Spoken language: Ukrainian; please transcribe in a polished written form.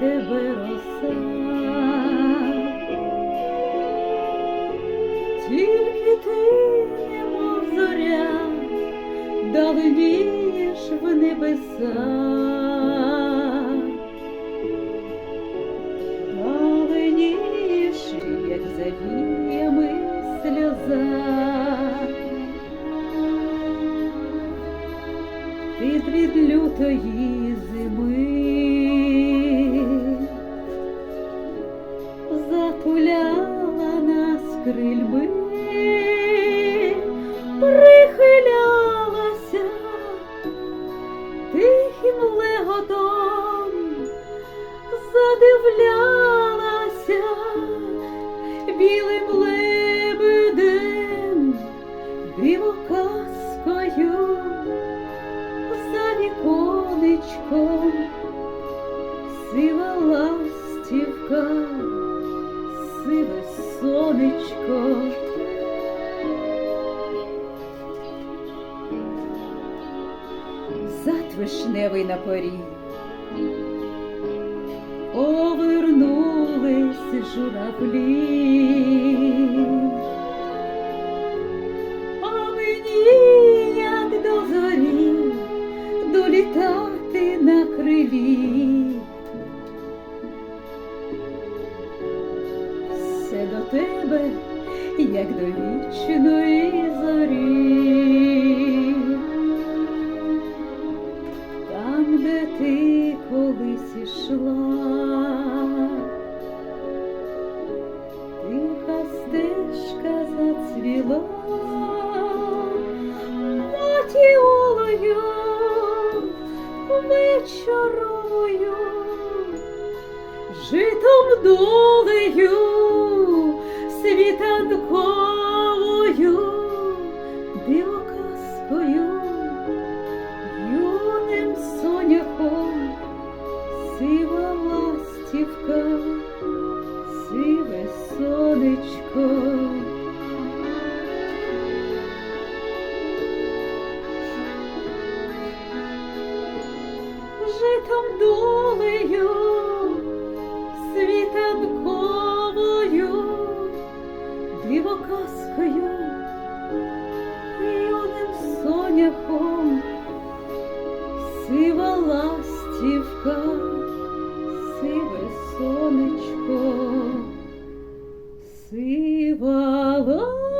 тебе роса, тільки ти, немов зоря, даленієш в небеса, даленієш, як за віями сльоза. Від лютої зими затуляла нас крильми, прихилялася тихим леготом, задивлялася білим лебедем, дивоказкою. За віконечком сива ластівка, сиве сонечко. Сад вишневий на порі, повернулись журавлі, а мені, як до зорі, долітати на крилі. Все до тебе, як до вічної зорі, там, де ти колись ішла, тиха стежка зацвіла матіолою вечоровою, житом долею світанковою, дивоказкою, юним соняхом, сива ластівка, сиве сонечко. Житом долею світанковою, дивоказкою, юним соняхом, сива ластівка, сиве сонечко, сива ластівка.